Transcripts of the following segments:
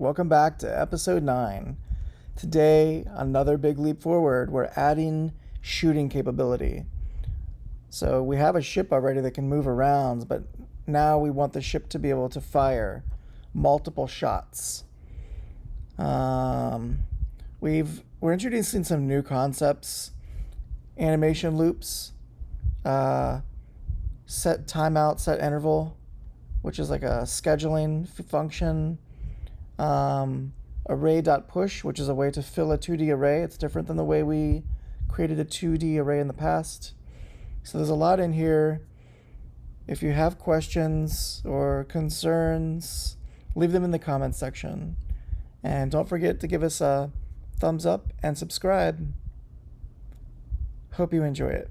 Welcome back to episode 9. Today, another big leap forward. We're adding shooting capability. So we have a ship already that can move around, but now we want the ship to be able to fire multiple shots. We're introducing some new concepts, animation loops, set timeout, set interval, which is like a scheduling function. Array.push, which is a way to fill a 2D array. It's different than the way we created a 2D array in the past. So there's a lot in here. If you have questions or concerns, leave them in the comments section. And don't forget to give us a thumbs up and subscribe. Hope you enjoy it.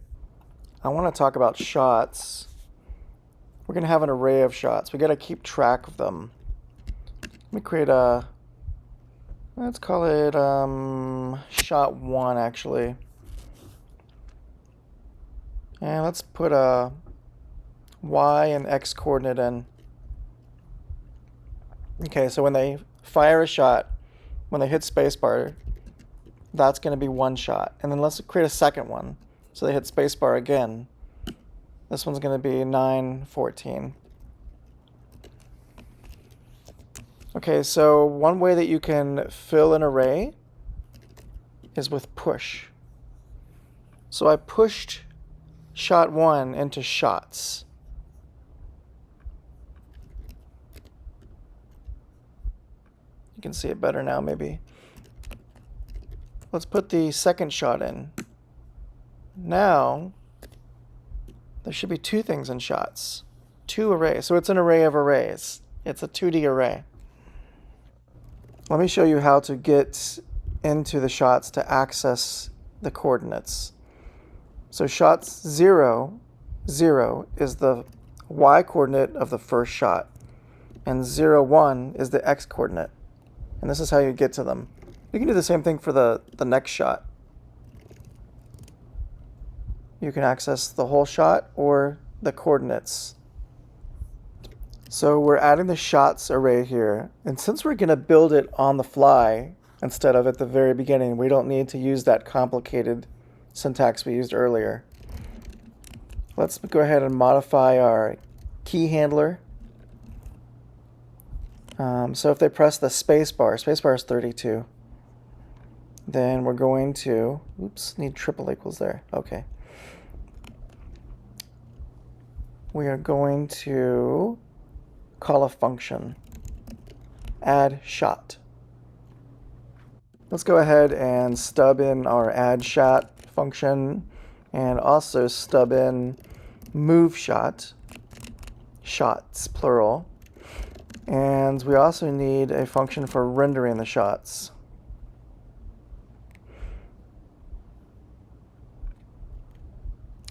I want to talk about shots. We're going to have an array of shots. We got to keep track of them. Let me create let's call it shot 1 actually. And let's put a Y and X coordinate in. Okay, so when they fire a shot, when they hit spacebar, that's going to be one shot. And then let's create a second one. So they hit spacebar again. This one's going to be 9:14. Okay, so one way that you can fill an array is with push. So I pushed shot 1 into shots. You can see it better now, maybe. Let's put the second shot in. Now, there should be 2 things in shots. 2 arrays. So it's an array of arrays. It's a 2D array. Let me show you how to get into the shots to access the coordinates. So shots 0, 0 is the Y coordinate of the first shot, and 0, 1 is the X coordinate. And this is how you get to them. You can do the same thing for the next shot. You can access the whole shot or the coordinates. So we're adding the shots array here, and since we're going to build it on the fly instead of at the very beginning, we don't need to use that complicated syntax we used earlier. Let's go ahead and modify our key handler. So if they press the spacebar is 32. Then we're going to, need triple equals there. Okay. We are going to call a function, add shot. Let's go ahead and stub in our add shot function and also stub in move shot, shots plural. And we also need a function for rendering the shots.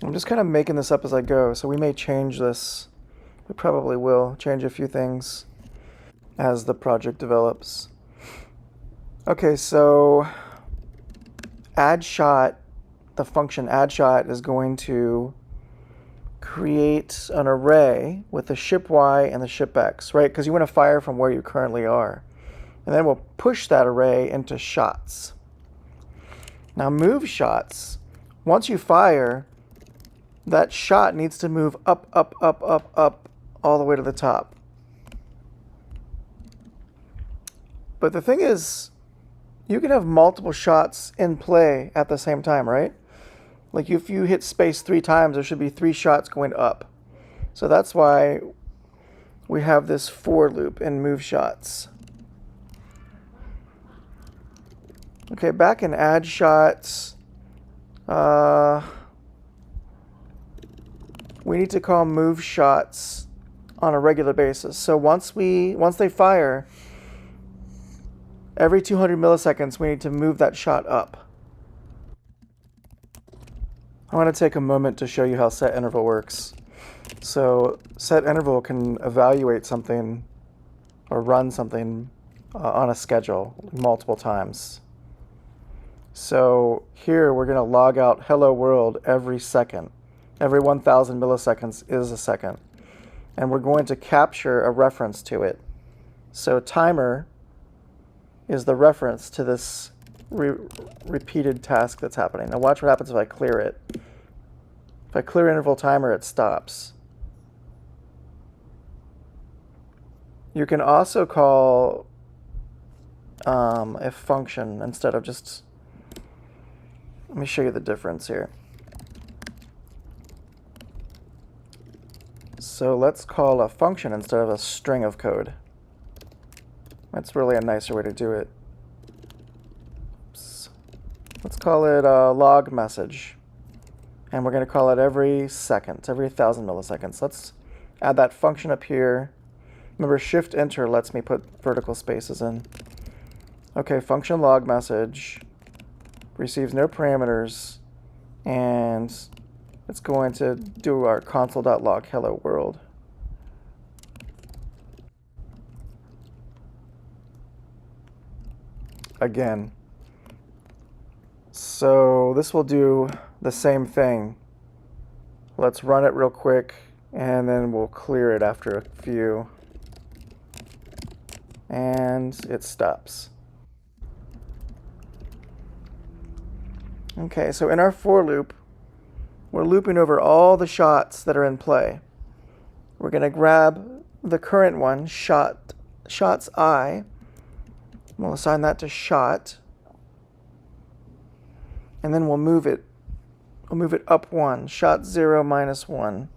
I'm just kind of making this up as I go, so we may change this. We probably will change a few things as the project develops. Okay, so add shot, the function add shot is going to create an array with the ship Y and the ship X, right? Because you want to fire from where you currently are. And then we'll push that array into shots. Now move shots, once you fire, that shot needs to move up, up, up, up, up, all the way to the top. But the thing is, you can have multiple shots in play at the same time, right? Like if you hit space 3 times, there should be 3 shots going up. So that's why we have this for loop in move shots. Okay, back in add shots, we need to call move shots on a regular basis. So once they fire, every 200 milliseconds, we need to move that shot up. I want to take a moment to show you how set interval works. So set interval can evaluate something or run something on a schedule multiple times. So here we're going to log out hello world every second. Every 1,000 milliseconds is a second. And we're going to capture a reference to it. So timer is the reference to this repeated task that's happening. Now watch what happens if I clear it. If I clear interval timer, it stops. You can also call a function instead of just... Let me show you the difference here. So let's call a function instead of a string of code. That's really a nicer way to do it. Oops. Let's call it a log message. And we're going to call it every second, every 1,000 milliseconds. Let's add that function up here. Remember, Shift-Enter lets me put vertical spaces in. Okay, function log message receives no parameters, and it's going to do our console.log hello world. Again. So this will do the same thing. Let's run it real quick, and then we'll clear it after a few. And it stops. Okay, so in our for loop, we're looping over all the shots that are in play. We're going to grab the current one, shots I. We'll assign that to shot. And then we'll move it. We'll move it up 1, shot 0 minus 1.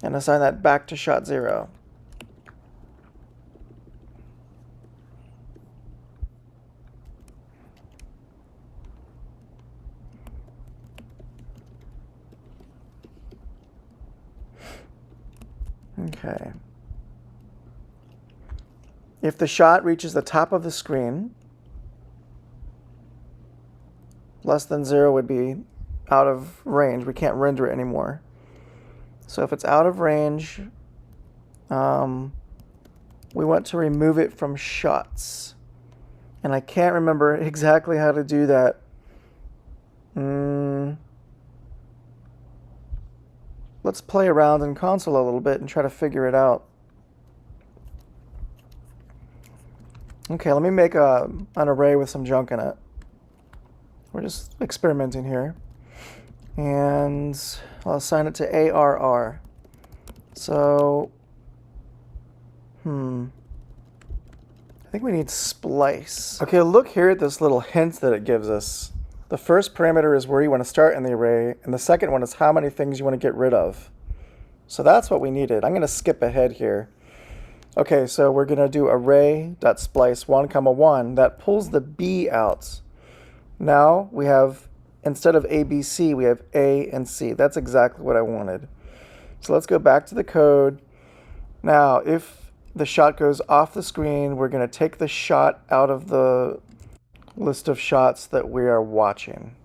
And assign that back to shot 0. Okay. If the shot reaches the top of the screen, less than 0 would be out of range. We can't render it anymore. So if it's out of range, we want to remove it from shots. And I can't remember exactly how to do that. Let's play around in console a little bit and try to figure it out. Okay, let me make an array with some junk in it. We're just experimenting here. And I'll assign it to ARR. So, I think we need splice. Okay, look here at this little hint that it gives us. The first parameter is where you want to start in the array, and the second one is how many things you want to get rid of. So that's what we needed. I'm going to skip ahead here. Okay, so we're going to do array.splice 1, 1. That pulls the B out. Now we have, instead of A, B, C, we have A and C. That's exactly what I wanted. So let's go back to the code. Now, if the shot goes off the screen, we're going to take the shot out of the list of shots that we are watching.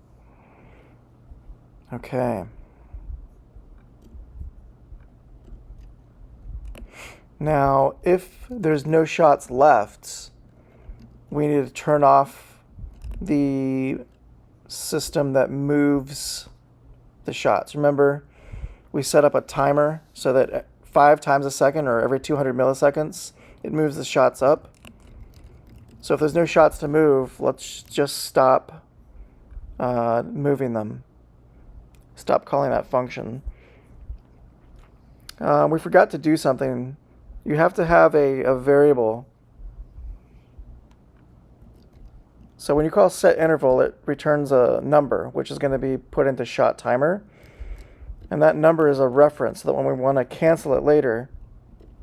Okay. Now, if there's no shots left, we need to turn off the system that moves the shots. Remember, we set up a timer so that 5 times a second or every 200 milliseconds, it moves the shots up. So if there's no shots to move, let's just stop moving them. Stop calling that function. We forgot to do something. You have to have a variable. So when you call SETINVERVAL, it returns a number, which is going to be put into shot timer. And that number is a reference so that when we want to cancel it later,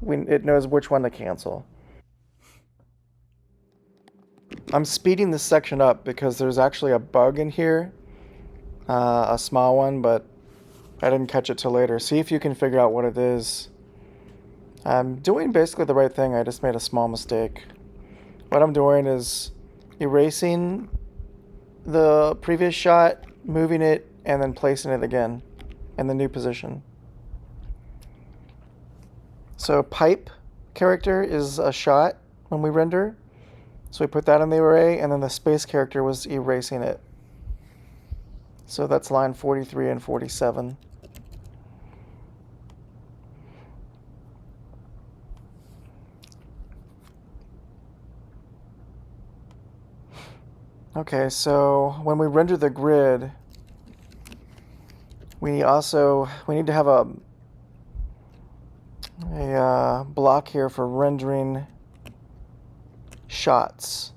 it knows which one to cancel. I'm speeding this section up because there's actually a bug in here, a small one, but I didn't catch it till later. See if you can figure out what it is. I'm doing basically the right thing, I just made a small mistake. What I'm doing is erasing the previous shot, moving it, and then placing it again in the new position. So pipe character is a shot when we render. So we put that in the array, and then the space character was erasing it. So that's line 43 and 47. Okay, so when we render the grid, we need to have a block here for rendering shots.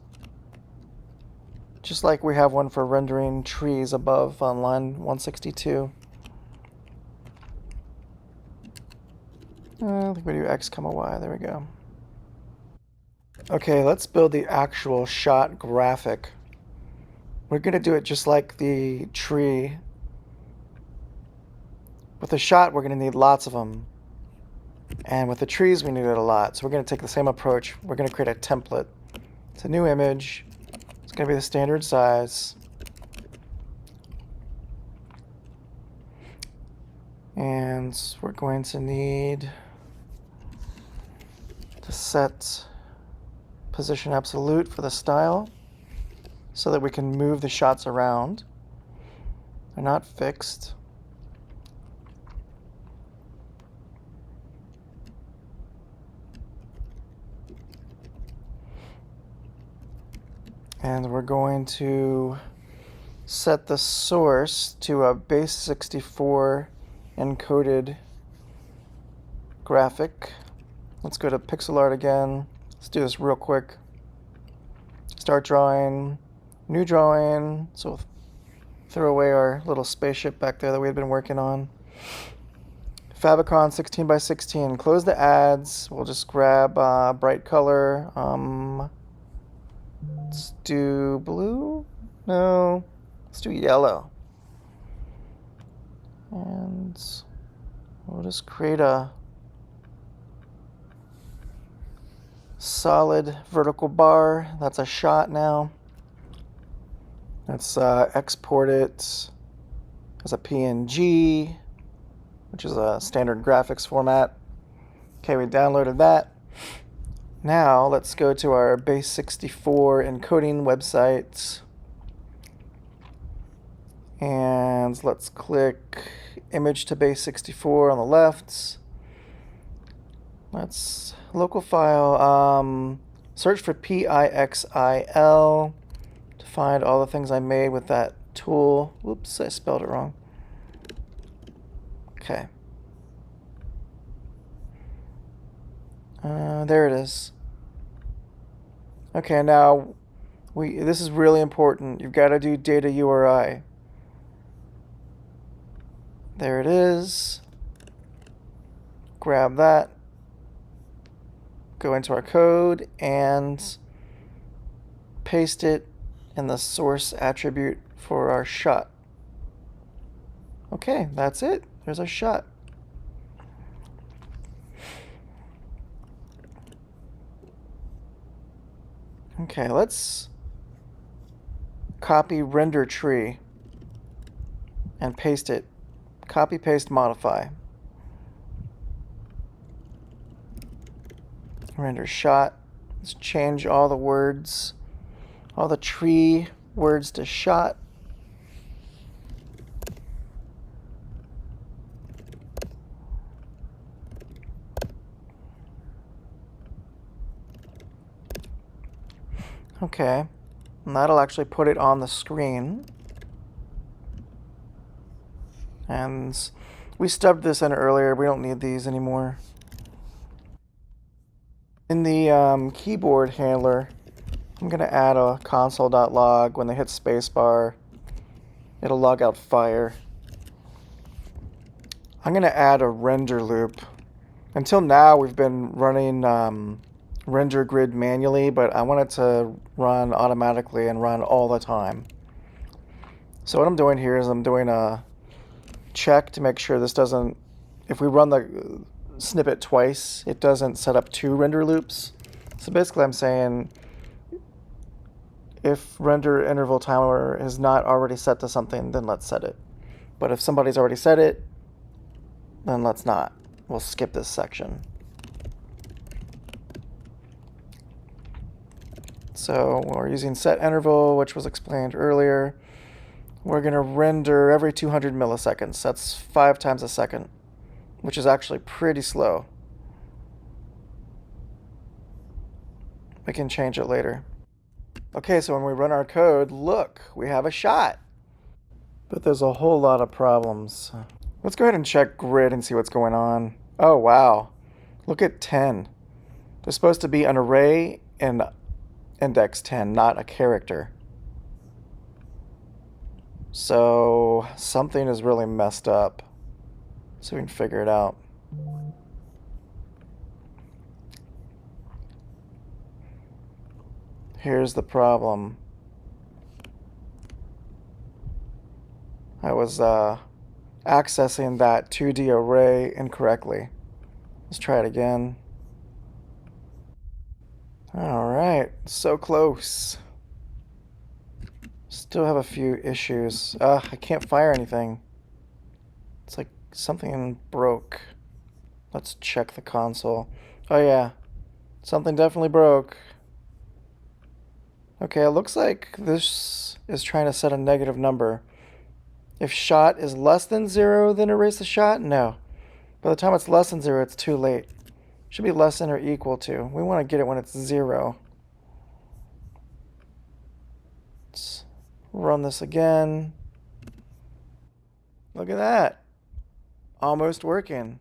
Just like we have one for rendering trees above on line 162. I think we do X, Y. There we go. Okay, let's build the actual shot graphic. We're going to do it just like the tree. With the shot, we're going to need lots of them. And with the trees, we need it a lot. So we're going to take the same approach. We're going to create a template. It's a new image. It's going to be the standard size. And we're going to need to set position absolute for the style so that we can move the shots around. They're not fixed. And we're going to set the source to a base 64 encoded graphic. Let's go to pixel art again. Let's do this real quick. Start drawing, new drawing. So we'll throw away our little spaceship back there that we had been working on. Favicon 16 by 16. Close the ads. We'll just grab bright color. Let's do blue. No, let's do yellow. And we'll just create a solid vertical bar. That's a shot now. Let's export it as a PNG, which is a standard graphics format. Okay, we downloaded that. Now let's go to our base 64 encoding website. And let's click image to base 64 on the left. Let's local file, search for PIXIL to find all the things I made with that tool. Whoops, I spelled it wrong. Okay. There it is. Okay, now this is really important. You've got to do data URI. There it is. Grab that. Go into our code and paste it in the source attribute for our shot. Okay, that's it. There's our shot. Okay, let's copy render tree and paste it. Copy, paste, modify. Render shot. Let's change all the words, all the tree words to shot. Okay, and that'll actually put it on the screen. And we stubbed this in earlier. We don't need these anymore. In the keyboard handler, I'm going to add a console.log. When they hit spacebar, it'll log out fire. I'm going to add a render loop. Until now, we've been running render grid manually, but I want it to run automatically and run all the time. So what I'm doing here is I'm doing a check to make sure this doesn't, if we run the snippet twice, it doesn't set up two render loops. So basically I'm saying if render interval timer is not already set to something, then let's set it. But if somebody's already set it, then let's not. We'll skip this section. So we're using set interval, which was explained earlier. We're going to render every 200 milliseconds. That's 5 times a second, which is actually pretty slow. We can change it later. Okay, so when we run our code, look, we have a shot. But there's a whole lot of problems. Let's go ahead and check grid and see what's going on. Oh, wow. Look at 10. There's supposed to be an array in index 10, not a character. So something is really messed up. So we can figure it out. Here's the problem. I was accessing that 2D array incorrectly. Let's try it again. Alright, so close. Still have a few issues. I can't fire anything. It's like something broke. Let's check the console. Oh yeah, something definitely broke. Okay, it looks like this is trying to set a negative number. If shot is less than 0, then erase the shot? No. By the time it's less than 0, it's too late. Should be less than or equal to. We want to get it when it's 0. Let's run this again. Look at that. Almost working.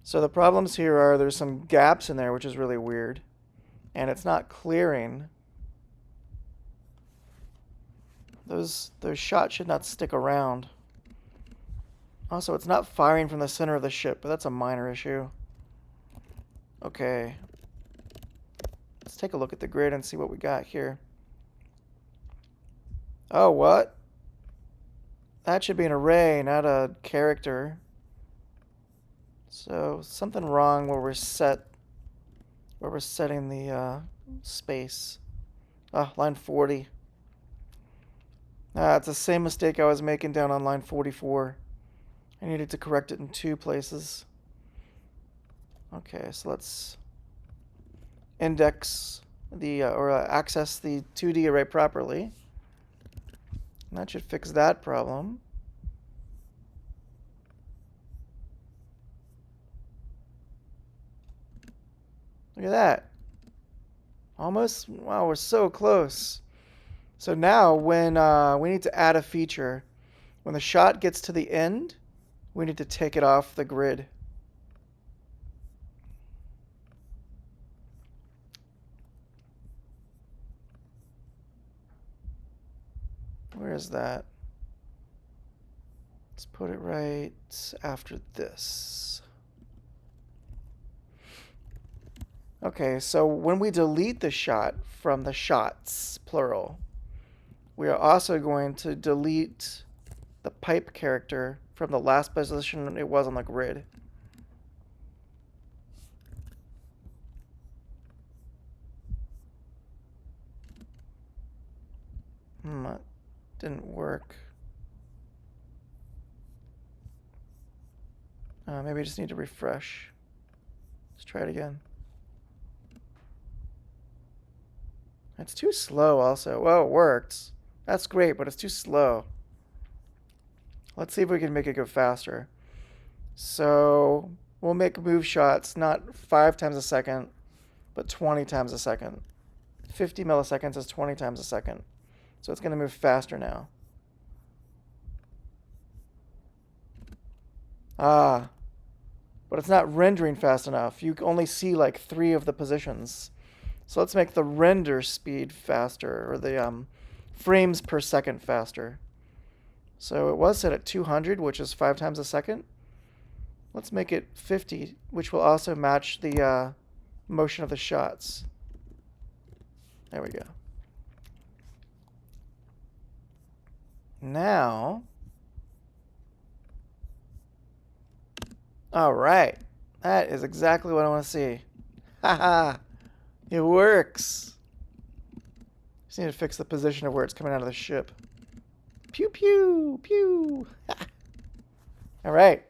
So the problems here are there's some gaps in there, which is really weird. And it's not clearing. Those shots should not stick around. Also, it's not firing from the center of the ship, but that's a minor issue. Okay. Let's take a look at the grid and see what we got here. Oh, what? That should be an array, not a character. So something wrong where we're setting the space. Ah, line 40. It's the same mistake I was making down on line 44. I needed to correct it in 2 places. Okay, so let's index the access the 2D array properly. And that should fix that problem. Look at that. Almost, wow, we're so close. So now when we need to add a feature, when the shot gets to the end, we need to take it off the grid. Where is that? Let's put it right after this. Okay, so when we delete the shot from the shots, plural, we are also going to delete the pipe character from the last position it was on the grid. That didn't work. Maybe I just need to refresh. Let's try it again. It's too slow also. Well, it worked. That's great, but it's too slow. Let's see if we can make it go faster. So we'll make move shots not 5 times a second, but 20 times a second. 50 milliseconds is 20 times a second. So it's going to move faster now. But it's not rendering fast enough. You only see like 3 of the positions. So let's make the render speed faster, or the frames per second faster. So it was set at 200, which is 5 times a second. Let's make it 50, which will also match the motion of the shots. There we go. Now, all right. That is exactly what I want to see. Haha. It works. Just need to fix the position of where it's coming out of the ship. Pew, pew, pew. All right.